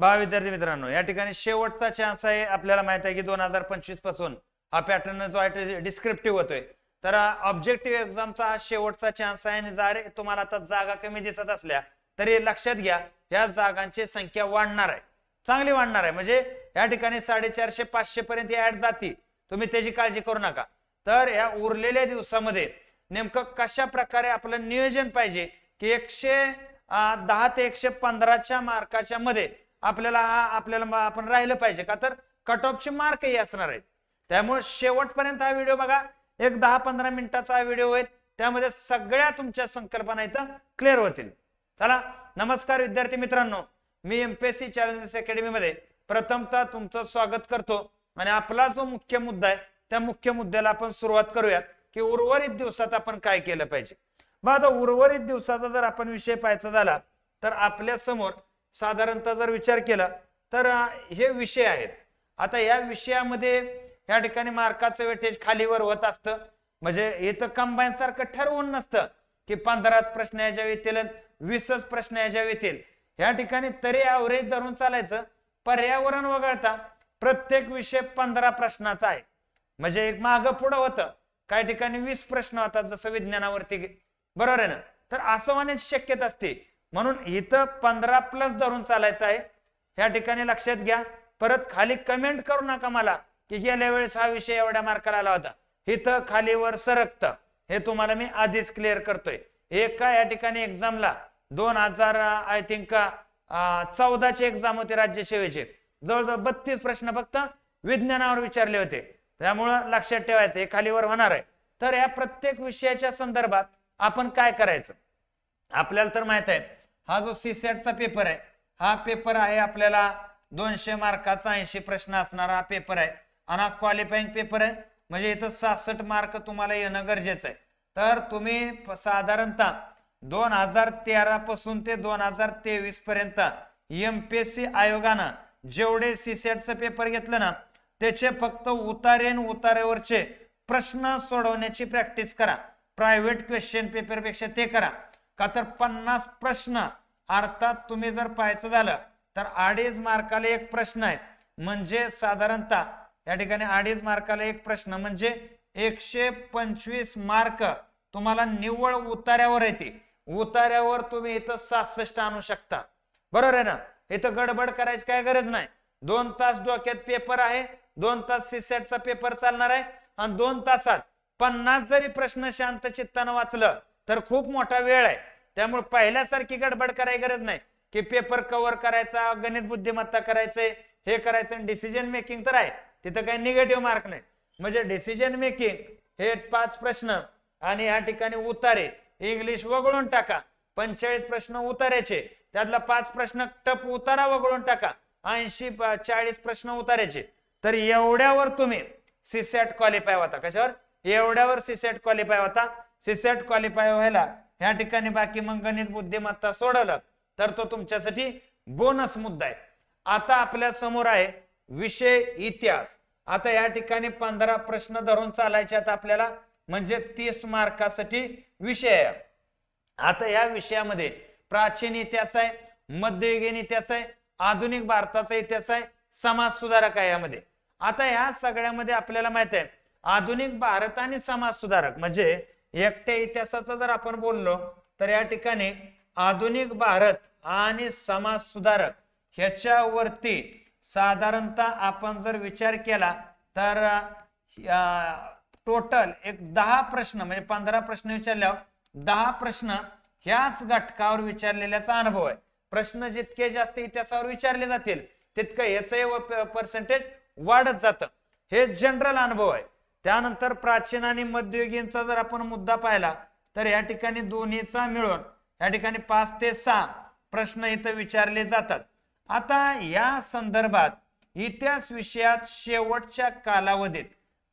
बघा विद्यार्थी मित्रांनो, या ठिकाणी शेवटचा चान्स आहे. आपल्याला माहित आहे की 2025 पासून हा पॅटर्न जो आहे डिस्क्रिप्टिव्ह होतोय. तर ऑब्जेक्टिव्ह एक्झामचा हा शेवटचा चान्स आहे. आणि जर तुम्हाला आता जागा कमी दिसत असल्या तरी लक्षात घ्या, या जागांची संख्या वाढणार आहे, चांगली वाढणार आहे. म्हणजे या ठिकाणी 450-500 पर्यंत ऍड जाती, तुम्ही त्याची काळजी करू नका. तर या उरलेल्या दिवसामध्ये नेमकं कशा प्रकारे आपलं नियोजन पाहिजे की 110 ते 115च्या मार्काच्या मध्ये आपल्याला आपण राहिलं पाहिजे का, तर कट ऑफचे मार्कही असणार आहेत. त्यामुळे शेवटपर्यंत हा व्हिडिओ बघा. एक 10-15 मिनिटाचा हा व्हिडिओ होईल, त्यामध्ये सगळ्या तुमच्या संकल्पना इथं क्लिअर होतील. चला, नमस्कार विद्यार्थी मित्रांनो, मी एमपीएससी चॅलेंजेस अकॅडमी मध्ये प्रथमतः तुमचं स्वागत करतो. आणि आपला जो मुख्य मुद्दा आहे त्या मुख्य मुद्द्याला आपण सुरुवात करूयात की उर्वरित दिवसात आपण काय केलं पाहिजे. मग आता उर्वरित दिवसाचा जर आपण विषय पाहायचा झाला तर आपल्या समोर साधारणतः जर विचार केला तर हे विषय आहेत. आता या विषयामध्ये या ठिकाणी मार्काचं वेटेज खालीवर होत असतं. म्हणजे इथं कंबाईन सारखं ठरवून नसतं की 15च प्रश्न याच्या येतील 20च प्रश्न याच्या येतील. या ठिकाणी तरी ऍव्हरेज धरून चालायचं. पर्यावरण वगळता प्रत्येक विषय 15 प्रश्नाचा आहे. म्हणजे एक मागं पुढं होतं, काही ठिकाणी 20 प्रश्न होतात जसं विज्ञानावरती, बरोबर आहे ना. तर असं होण्याची शक्यता असते, म्हणून इथं 15+ धरून चालायचं आहे. या ठिकाणी लक्षात घ्या. परत खाली कमेंट करू नका मला की गेल्या वेळेस हा विषय एवढ्या मार्काला आला होता. इथं खालीवर सरकतं, हे तुम्हाला मी आधीच क्लिअर करतोय. एका या ठिकाणी एक्झामला 2000 आय थिंक 14ची एक्झाम होती राज्यसेवेची, जवळजवळ 32 प्रश्न फक्त विज्ञानावर विचारले होते. त्यामुळं लक्षात ठेवायचं हे खालीवर होणार आहे. तर या प्रत्येक विषयाच्या संदर्भात आपण काय करायचं, आपल्याला तर माहित आहे हा जो सीसॅटचा पेपर आहे, हा पेपर आहे आपल्याला 200 मार्काचा 80 प्रश्न असणारा हा पेपर आहे. आणि हा क्वालिफाईंग पेपर आहे, म्हणजे इथं 66 मार्क तुम्हाला येणं गरजेचं आहे. तर तुम्ही साधारणतः 2013 पासून ते 2023 पर्यंत एमपीएससी आयोगानं जेवढे सीसॅटचं पेपर घेतलं ना, त्याचे फक्त उतारेवरचे प्रश्न सोडवण्याची प्रॅक्टिस करा. प्रायव्हेट क्वेश्चन पेपर पेक्षा ते करा. का तर 50 प्रश्न, अर्थात तुम्ही जर पाहायचं झालं तर 2.5 मार्काला एक प्रश्न आहे. म्हणजे साधारणतः या ठिकाणी 2.5 मार्काला एक प्रश्न म्हणजे 125 मार्क तुम्हाला निव्वळ उतार्यावर येते. उतार्यावर तुम्ही इथं 66 आणू शकता, बरोबर आहे ना. इथं गडबड करायची काय गरज नाही. 2 तास डोक्यात पेपर आहे, 2 तास सीसॅटचा पेपर चालणार आहे. आणि 2 तासात 50 जरी प्रश्न शांत चित्तानं वाचलं तर खूप मोठा वेळ आहे. त्यामुळे पहिल्यासारखी गडबड करायची गरज नाही की पेपर कव्हर करायचा, गणित बुद्धिमत्ता करायचंय, हे करायचं. डिसिजन मेकिंग तर आहे, तिथं काही निगेटिव्ह मार्क नाही. म्हणजे डिसिजन मेकिंग हे 5 प्रश्न आणि या ठिकाणी उतारे, इंग्लिश वगळून टाका, 45 प्रश्न उतारायचे, त्यातला 5 प्रश्न टप उतारा वगळून टाका, 80-40 प्रश्न उतारायचे. तर एवढ्यावर तुम्ही सीसॅट क्वालिफाय होता. कशावर? एवढ्यावर सीसॅट क्वालिफाय होता. सीसॅट क्वालिफाय व्हायला या ठिकाणी बाकी मग गणित बुद्धिमत्ता सोडवलं तर तो तुमच्यासाठी बोनस मुद्दा आहे. आता आपल्या समोर आहे विषय इतिहास. आता या ठिकाणी 15 प्रश्न धरून चालायचे आहेत आपल्याला, म्हणजे 30 मार्कासाठी विषय आहे. आता या विषयामध्ये प्राचीन इतिहास आहे, मध्ययुगीन इतिहास आहे, आधुनिक भारताचा इतिहास आहे, समाज सुधारक आहे यामध्ये. आता या सगळ्यामध्ये आपल्याला माहित आहे आधुनिक भारत आणि समाज सुधारक म्हणजे एकट्या इतिहासाचा जर आपण बोललो तर या ठिकाणी आधुनिक भारत आणि समाज सुधारक ह्याच्यावरती साधारणतः आपण जर विचार केला तर टोटल एक 10 प्रश्न म्हणजे 15 प्रश्न विचारल्यावर 10 प्रश्न ह्याच घटकावर विचारलेल्याचा अनुभव आहे. प्रश्न जितके जास्त इतिहासावर विचारले जातील तितकं याचं पर्सेंटेज वाढत जातं. हे जनरल अनुभव आहे. त्यानंतर प्राचीन आणि मध्ययुगीनचा जर आपण मुद्दा पाहिला तर या ठिकाणी दोन्हीचा मिळून या ठिकाणी 5 ते 6 प्रश्न इथं विचारले जातात. आता या संदर्भात इतिहास विषयात शेवटच्या कालावधीत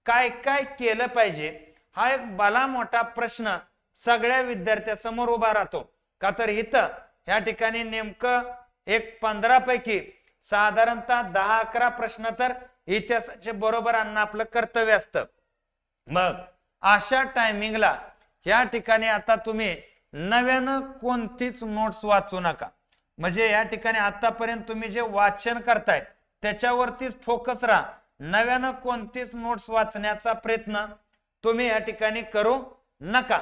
काय काय केलं पाहिजे हा एक भला मोठा प्रश्न सगळ्या विद्यार्थ्यांसमोर उभा राहतो. का तर इथं या ठिकाणी नेमकं एक 15 पैकी साधारणतः 10-11 प्रश्न तर इतिहासाचे बरोबर आणणं आपलं कर्तव्य असतं. मग अशा टायमिंगला या ठिकाणी आता तुम्ही नव्यानं कोणतीच नोट्स वाचू नका. म्हणजे या ठिकाणी आतापर्यंत तुम्ही जे वाचन करताय त्याच्यावरतीच फोकस राहा. नव्यानं कोणतीच नोट्स वाचण्याचा प्रयत्न तुम्ही या ठिकाणी करू नका.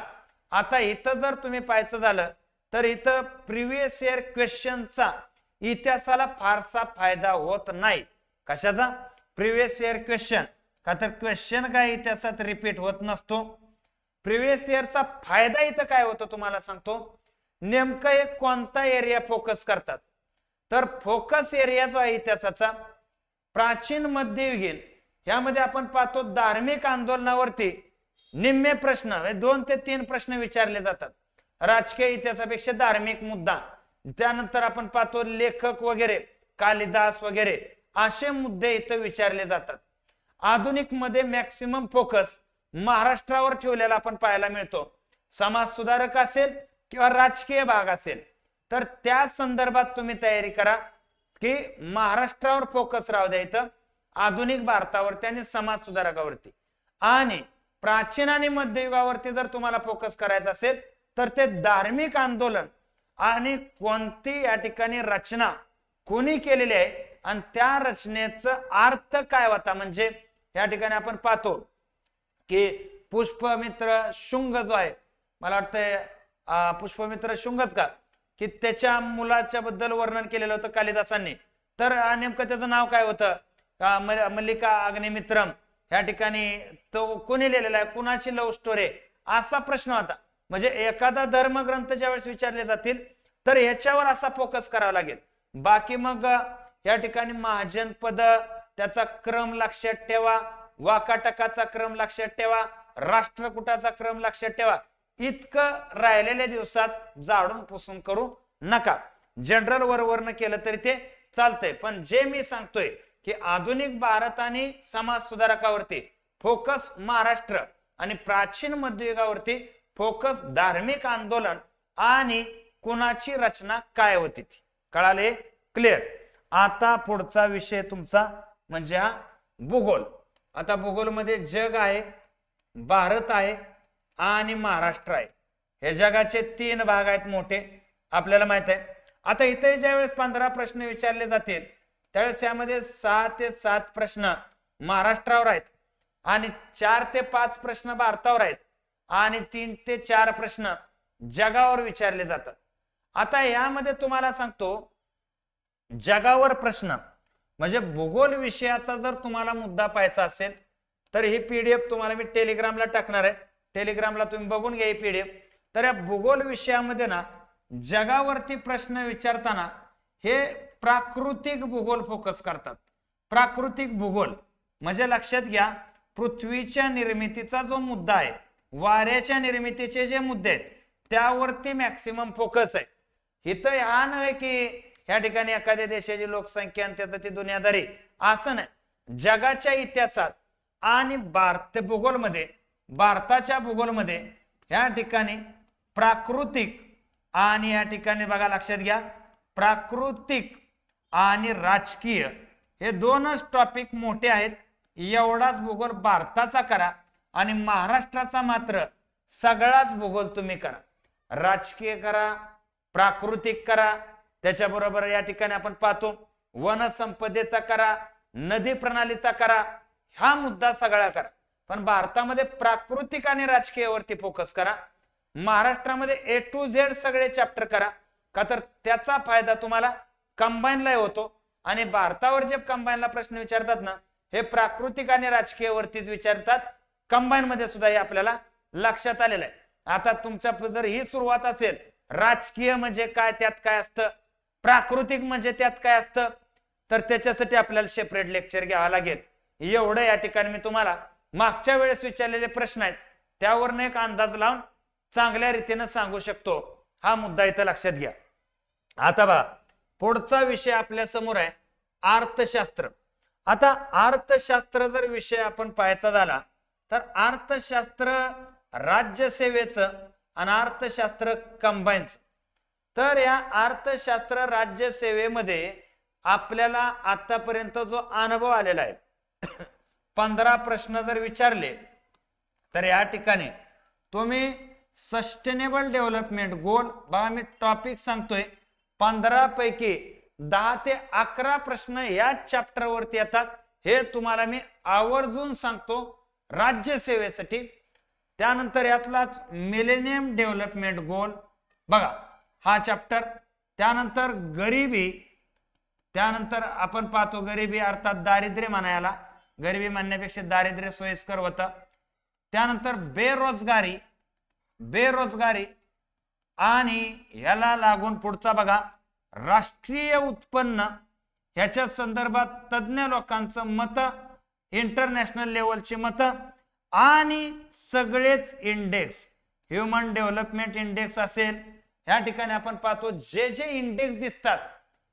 आता इथं जर तुम्ही पाहायचं झालं तर इथं प्रिव्हियस इयर क्वेश्चनचा इतिहासाला फारसा फायदा होत नाही. कशाचा? Previous year question. का तर क्वेश्चन काय इतिहासात रिपीट होत नसतो. प्रिव्हियस इयरचा फायदा इथं काय होतो तुम्हाला सांगतो. नेमकं एक कोणता एरिया फोकस करतात, तर फोकस एरिया जो आहे इतिहासाचा प्राचीन मध्ययुगीन, यामध्ये आपण पाहतो धार्मिक आंदोलनावरती निम्मे प्रश्न 2 ते 3 प्रश्न विचारले जातात. राजकीय इतिहासापेक्षा धार्मिक मुद्दा, त्यानंतर आपण पाहतो लेखक वगैरे कालिदास वगैरे असे मुद्दे इथं विचारले जातात. आधुनिक मध्ये मॅक्सिमम फोकस महाराष्ट्रावर ठेवलेला आपण पाहायला मिळतो. समाज सुधारक असेल किंवा राजकीय भाग असेल तर त्या संदर्भात तुम्ही तयारी करा की महाराष्ट्रावर फोकस राहू द्या इथं, आधुनिक भारतावरती आणि समाज सुधारकावरती. आणि प्राचीन आणि मध्ययुगावरती जर तुम्हाला फोकस करायचा असेल तर ते धार्मिक आंदोलन आणि कोणती या ठिकाणी रचना कोणी केलेली आहे आणि त्या रचनेचा अर्थ काय होता. म्हणजे या ठिकाणी आपण पाहतो की पुष्पमित्र शुंग जो आहे, मला वाटतंय पुष्पमित्र शुंगच का, की त्याच्या मुलाच्या बद्दल वर्णन केलेलं होतं कालिदासांनी. तर नेमकं त्याचं नाव काय होतं, मल्लिका अग्निमित्रम. या ठिकाणी तो कोणी लिहिलेला आहे, कुणाची लव्ह स्टोरी, असा प्रश्न होता. म्हणजे एखादा धर्मग्रंथ ज्यावेळेस विचारले जातील तर याच्यावर असा फोकस करावा लागेल. बाकी मग या ठिकाणी महाजनपद त्याचा क्रम लक्षात ठेवा, वाकाटकाचा क्रम लक्षात ठेवा, राष्ट्रकुटाचा क्रम लक्षात ठेवा. इतकं राहिलेल्या दिवसात जाडून पुसून करू नका. जनरल वरवरनं केलं तरी ते चालतंय, पण जे मी सांगतोय की आधुनिक भारत आणि समाज सुधारकावरती फोकस महाराष्ट्र आणि प्राचीन मध्ययुगावरती फोकस धार्मिक आंदोलन आणि कुणाची रचना काय होती ती. कळाले? क्लिअर. आता पुढचा विषय तुमचा म्हणजे हा भूगोल. आता भूगोल मध्ये जग आहे, भारत आहे आणि महाराष्ट्र आहे. हे जगाचे 3 भाग आहेत मोठे, आपल्याला माहित आहे. आता इथे ज्यावेळेस 15 प्रश्न विचारले जातील त्यावेळेस यामध्ये 6 ते 7 प्रश्न महाराष्ट्रावर आहेत आणि 4 ते 5 प्रश्न भारतावर आहेत आणि 3 ते 4 प्रश्न जगावर विचारले जातात. आता यामध्ये तुम्हाला सांगतो जगावर प्रश्न म्हणजे भूगोल विषयाचा जर तुम्हाला मुद्दा पाहायचा असेल तर ही पीडीएफ तुम्हाला मी टेलिग्रामला टाकणार आहे. टेलिग्रामला तुम्ही बघून घ्या ही पीडीएफ. तर या भूगोल विषयामध्ये ना जगावरती प्रश्न विचारताना हे प्राकृतिक भूगोल फोकस करतात. प्राकृतिक भूगोल म्हणजे लक्षात घ्या, पृथ्वीच्या निर्मितीचा जो मुद्दा आहे, वाऱ्याच्या निर्मितीचे जे मुद्दे आहेत त्यावरती मॅक्सिमम फोकस आहे. इथं हा नव्हे की या ठिकाणी एखाद्या देशाची लोकसंख्या आणि त्याचं ती दुनियादारी, असं नाही. जगाच्या इतिहासात आणि भारताच्या भूगोलमध्ये या ठिकाणी प्राकृतिक आणि या ठिकाणी बघा लक्षात घ्या, प्राकृतिक आणि राजकीय हे 2च टॉपिक मोठे आहेत. एवढाच भूगोल भारताचा करा आणि महाराष्ट्राचा मात्र सगळाच भूगोल तुम्ही करा. राजकीय करा, प्राकृतिक करा, त्याच्याबरोबर या ठिकाणी आपण पाहतो वनसंपदेचा करा, नदी प्रणालीचा करा, हा मुद्दा सगळा करा. पण भारतामध्ये प्राकृतिक आणि राजकीयवरती फोकस करा. महाराष्ट्रामध्ये A to Z सगळे चॅप्टर करा, का तर त्याचा फायदा तुम्हाला कंबाईनला होतो. आणि भारतावर जे कंबाईनला प्रश्न विचारतात ना हे प्राकृतिक आणि राजकीयवरतीच विचारतात. कंबाईन मध्ये सुद्धा हे आपल्याला लक्षात आलेलं आहे. आता तुमच्या जर ही सुरुवात असेल राजकीय म्हणजे काय, त्यात काय असतं, प्राकृतिक म्हणजे त्यात काय असतं, तर त्याच्यासाठी आपल्याला सेपरेट लेक्चर घ्यावं लागेल. एवढं या ठिकाणी मी तुम्हाला मागच्या वेळेस विचारलेले प्रश्न आहेत त्यावरनं एक अंदाज लावून चांगल्या रीतीने सांगू शकतो. हा मुद्दा इथं लक्षात घ्या. आता बघा पुढचा विषय आपल्या समोर आहे अर्थशास्त्र. आता अर्थशास्त्र जर विषय आपण पाहायचा झाला तर अर्थशास्त्र राज्यसेवेचं आणि अर्थशास्त्र कंबाईनचं. तर या अर्थशास्त्र राज्यसेवेमध्ये आपल्याला आतापर्यंत जो अनुभव आलेला आहे 15 प्रश्न जर विचारले तर या ठिकाणी तुम्ही सस्टेनेबल डेव्हलपमेंट गोल, बघा मी टॉपिक सांगतोय, 15 पैकी 10 ते 11 प्रश्न या चॅप्टर वरती येतात, हे तुम्हाला मी आवर्जून सांगतो राज्यसेवेसाठी. त्यानंतर यातलाच मिलेनियम डेव्हलपमेंट गोल बघा हा चॅप्टर. त्यानंतर गरिबी, त्यानंतर आपण पाहतो गरिबी अर्थात दारिद्र्य म्हणायला, गरिबी म्हणण्यापेक्षा दारिद्र्य सोयीस्कर होतं. त्यानंतर बेरोजगारी, बेरोजगारी आणि याला लागून पुढचा बघा राष्ट्रीय उत्पन्न, ह्याच्या संदर्भात तज्ञ लोकांचं मत, इंटरनॅशनल लेवलची मत आणि सगळेच इंडेक्स, ह्युमन डेव्हलपमेंट इंडेक्स असेल, या ठिकाणी आपण पाहतो जे जे इंडेक्स दिसतात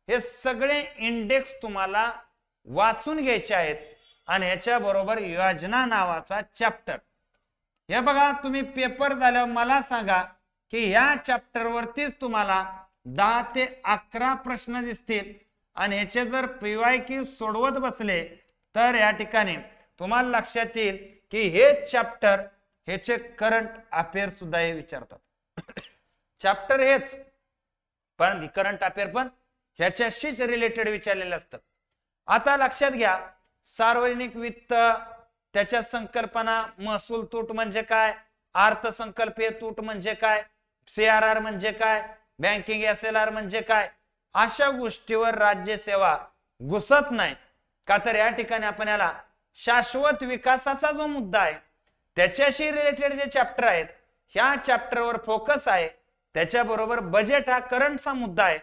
हे सगळे इंडेक्स तुम्हाला वाचून घ्यायचे आहेत. आणि ह्याच्या बरोबर योजना नावाचा चॅप्टर. हे बघा तुम्ही पेपर झाल्यावर मला सांगा की या चॅप्टर वरतीच तुम्हाला 10 ते 11 प्रश्न दिसतील आणि ह्याचे जर PYQ सोडवत बसले तर या ठिकाणी तुम्हाला लक्षात येईल की हे चॅप्टर ह्याचे करंट अफेअर सुद्धा हे विचारतात. चॅप्टर हेच पण करंट अफेअर पण ह्याच्याशीच रिलेटेड विचारलेले असतात. आता लक्षात घ्या सार्वजनिक वित्त, त्याच्या संकल्पना, महसूल तूट म्हणजे काय, अर्थसंकल्पीय तूट म्हणजे काय, CRR म्हणजे काय, बँकिंग SLR म्हणजे काय, अशा गोष्टीवर राज्यसेवा घुसत नाही का. तर या ठिकाणी आपण याला शाश्वत विकासाचा जो मुद्दा आहे त्याच्याशी रिलेटेड जे चॅप्टर आहेत ह्या चॅप्टरवर फोकस आहे. त्याच्याबरोबर बजेट हा करंटचा मुद्दा आहे,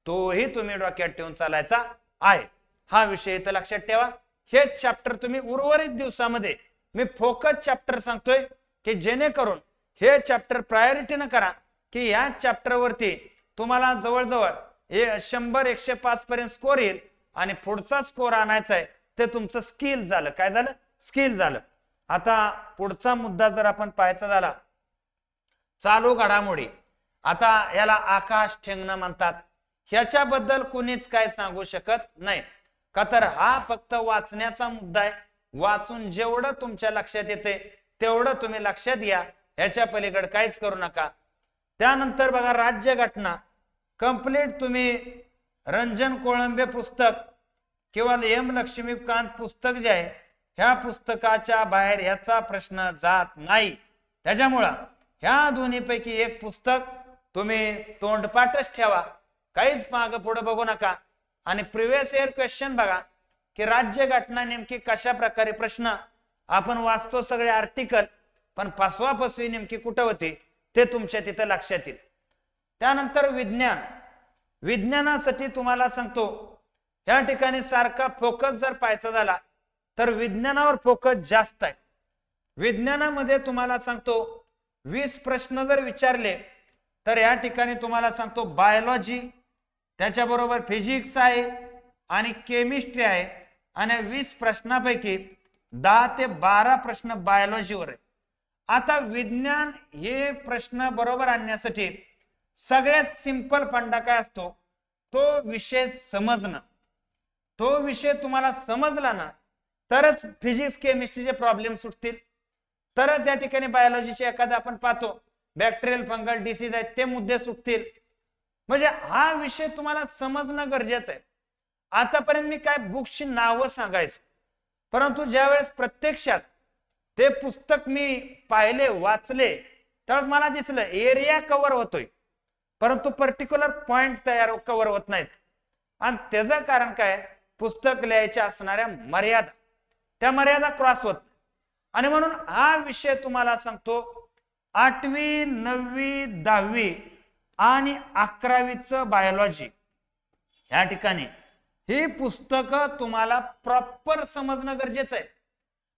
तोही तुम्ही डोक्यात ठेवून चालायचा आहे. हा विषय इथं लक्षात ठेवा. हे चॅप्टर तुम्ही उर्वरित दिवसामध्ये मी फोकस चॅप्टर सांगतोय की जेणेकरून हे चॅप्टर प्रायोरिटीने करा की या चॅप्टर वरती तुम्हाला जवळजवळ 100-105 पर्यंत स्कोर येईल आणि पुढचा स्कोर आणायचा आहे ते तुमचं स्किल झालं. काय झालं? स्किल झालं. आता पुढचा मुद्दा जर आपण पाहायचा झाला चालू घडामोडी, आता याला आकाश ठेंगणं म्हणतात. ह्याच्याबद्दल कोणीच काय सांगू शकत नाही का, तर हा फक्त वाचण्याचा मुद्दा आहे. वाचून जेवढं तुमच्या लक्षात येते तेवढं तुम्ही लक्षात घ्या, ह्याच्या पलीकडे काहीच करू नका. त्यानंतर बघा राज्यघटना कंप्लीट तुम्ही रंजन कोळंबे पुस्तक किंवा M लक्ष्मीकांत पुस्तक जे आहे ह्या पुस्तकाच्या बाहेर ह्याचा प्रश्न जात नाही. त्याच्यामुळं ह्या दोन्हीपैकी एक पुस्तक तुम्ही तोंडपाठच ठेवा, काहीच मागे पुढे बघू नका. आणि प्रिव्हियस इयर क्वेश्चन बघा की राज्यघटना नेमकी कशा प्रकारे, प्रश्न आपण वाचतो सगळे आर्टिकल पण फसवाफसवी नेमकी कुठं होती ते तुमच्या तिथं लक्षात येईल. त्यानंतर विज्ञान, विज्ञानासाठी तुम्हाला सांगतो या ठिकाणी सारखा फोकस जर पाहायचा झाला तर विज्ञानावर फोकस जास्त आहे. विज्ञानामध्ये तुम्हाला सांगतो 20 प्रश्न जर विचारले तर या ठिकाणी तुम्हाला सांगतो बायोलॉजी, त्याच्याबरोबर फिजिक्स आहे आणि केमिस्ट्री आहे आणि 20 प्रश्नापैकी 10 ते 12 प्रश्न बायोलॉजीवर आहे. आता विज्ञान हे प्रश्न बरोबर आणण्यासाठी सगळ्यात सिंपल फंडा काय असतो, तो विषय समजणं. तो विषय तुम्हाला समजला ना तरच फिजिक्स केमिस्ट्रीचे प्रॉब्लेम सुटतील, तरच या ठिकाणी बायोलॉजीचे एखादा आपण पाहतो बॅक्टेरियल फंगल डिसीज आहेत ते मुद्दे सुटतील. म्हणजे हा विषय तुम्हाला समजणं गरजेचं आहे. आतापर्यंत मी काय बुक्सची नावं सांगायचो, परंतु ज्यावेळेस प्रत्यक्षात ते पुस्तक मी पाहिले वाचले त्यावेळेस मला दिसलं एरिया कव्हर होतोय परंतु पर्टिक्युलर पॉइंट तयार कव्हर होत नाहीत. आणि त्याचं कारण काय, पुस्तक लिहायच्या असणाऱ्या मर्यादा, त्या मर्यादा क्रॉस होत. आणि म्हणून हा विषय तुम्हाला सांगतो 8वी 9वी 10वी आणि 11वीचं बायोलॉजी या ठिकाणी ही पुस्तकं तुम्हाला प्रॉपर समजणं गरजेचं आहे.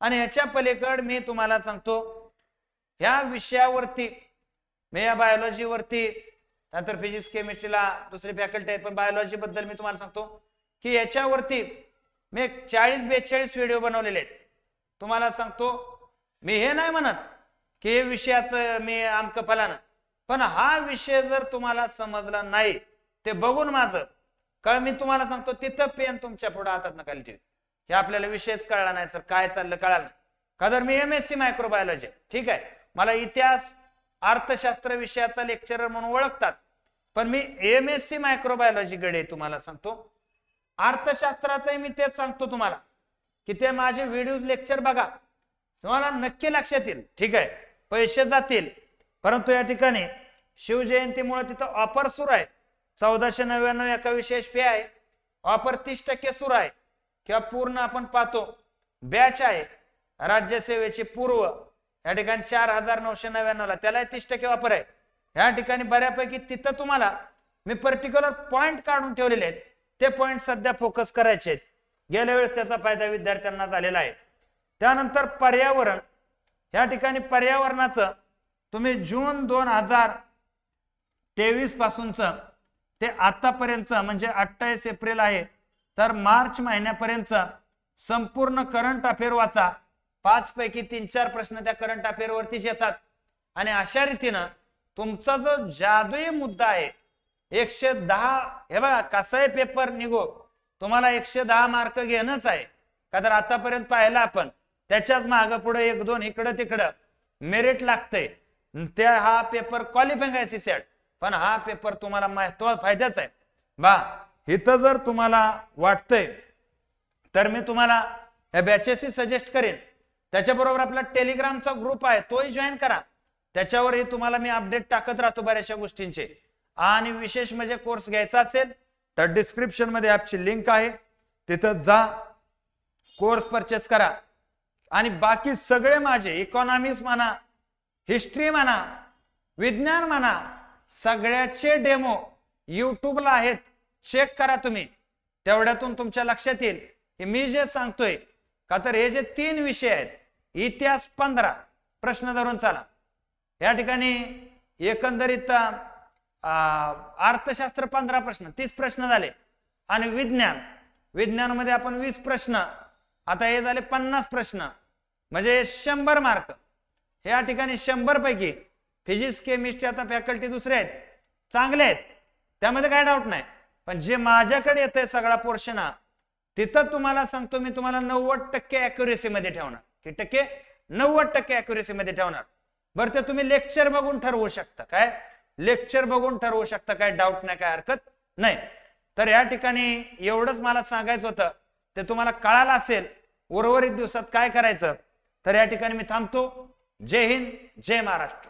आणि ह्याच्या पलीकड मी तुम्हाला सांगतो ह्या विषयावरती मी या बायोलॉजीवरती, नंतर फिजिक्स केमिस्ट्रीला दुसरी फॅकल्टी आहे पण बायोलॉजी बद्दल मी तुम्हाला सांगतो की याच्यावरती मी 40-42 व्हिडिओ बनवलेले आहेत. तुम्हाला सांगतो मी हे नाही म्हणत की हे विषयाचं मी आमक फलानं, पण हा विषय जर तुम्हाला समजला नाही ते बघून माझं का मी तुम्हाला सांगतो तिथं पेन तुमच्या पुढे हातात नका ठेवू. हे आपल्याला विषयच कळला नाही सर, काय चाललं कळालं नाही का, तर मी MSc मायक्रोबायोलॉजी ठीक आहे, मला इतिहास अर्थशास्त्र विषयाचा लेक्चरर म्हणून ओळखतात पण मी MSc मायक्रोबायोलॉजी कडे तुम्हाला सांगतो, अर्थशास्त्राचंही मी तेच सांगतो तुम्हाला की ते माझे व्हिडिओ लेक्चर बघा, तुम्हाला नक्की लक्षात येईल. ठीक आहे, पैसे जातील, परंतु या ठिकाणी शिवजयंतीमुळे तिथं ऑफर सुरू आहे. 1499 एका विशेष फी आहे, ऑफर 30% सुरू आहे, किंवा पूर्ण आपण पाहतो बॅच आहे राज्यसेवेची पूर्व, या ठिकाणी 4999 ला, त्याला 30% ऑफर आहे. या ठिकाणी बऱ्यापैकी तिथं तुम्हाला मी पर्टिक्युलर पॉइंट काढून ठेवलेले आहेत, ते पॉइंट सध्या फोकस करायचे आहेत. गेल्या वेळेस त्याचा फायदा विद्यार्थ्यांना झालेला आहे. त्यानंतर पर्यावरण, या ठिकाणी पर्यावरणाचं तुम्ही जून 2023 पासूनच ते आतापर्यंत म्हणजे 28 एप्रिल आहे तर मार्च महिन्यापर्यंत संपूर्ण करंट अफेअर वाचा. 5 पैकी 3-4 प्रश्न त्या करंट अफेअर वरतीच येतात. आणि अशा रीतीनं तुमचा जो जादुई मुद्दा आहे 110, हे बघा कसाही पेपर निघो तुम्हाला 110 मार्क घेणंच आहे. का तर आतापर्यंत पाहिलं आपण त्याच्याच मागं पुढे 1-2 इकडं तिकडं मेरिट लागतंय. त्या हा पेपर क्वालिफाईंग आहे सीसॅट, पण हा पेपर तुम्हाला फायद्याचा आहे बा. इथं जर तुम्हाला वाटतंय तर मी तुम्हाला या बॅचेसही सजेस्ट करेन. त्याच्याबरोबर आपला टेलिग्रामचा ग्रुप आहे तोही जॉईन करा, त्याच्यावरही तुम्हाला मी अपडेट टाकत राहतो बऱ्याचशा गोष्टींचे. आणि विशेष म्हणजे कोर्स घ्यायचा असेल तर डिस्क्रिप्शन मध्ये ॲपची लिंक आहे, तिथं जा, कोर्स परचेस करा. आणि बाकी सगळे माझे इकॉनॉमिक्स म्हणा, हिस्ट्री म्हणा, विज्ञान म्हणा, सगळ्याचे डेमो युट्यूबला आहेत, चेक करा तुम्ही. तेवढ्यातून तुमच्या लक्षात येईल की मी जे सांगतोय, का तर हे जे 3 विषय आहेत, इतिहास 15 प्रश्न धरून चाला. या ठिकाणी एकंदरीत अर्थशास्त्र 15 प्रश्न, 30 प्रश्न झाले. आणि विज्ञानामध्ये आपण 20 प्रश्न, आता हे झाले 50 प्रश्न, म्हणजे 100 मार्क. या ठिकाणी 100 पैकी फिजिक्स केमिस्ट्री आता फॅकल्टी दुसरे आहेत, चांगले आहेत, त्यामध्ये काय डाऊट नाही. पण जे माझ्याकडे येतंय सगळा पोर्शन हा, तिथं तुम्हाला सांगतो मी तुम्हाला 90% अॅक्युरेसी मध्ये ठेवणार. किती टक्के? 90% अॅक्युरेसी मध्ये ठेवणार. बरं, ते तुम्ही लेक्चर बघून ठरवू शकता. काय लेक्चर बघून ठरवू शकता, काय डाऊट नाही, काय हरकत नाही. तर या ठिकाणी एवढंच मला सांगायचं होतं, ते तुम्हाला कळालं असेल. उर्वरित दिवसात काय करायचं तर या ठिकाणी मी थांबतो. जय हिंद, जय महाराष्ट्र.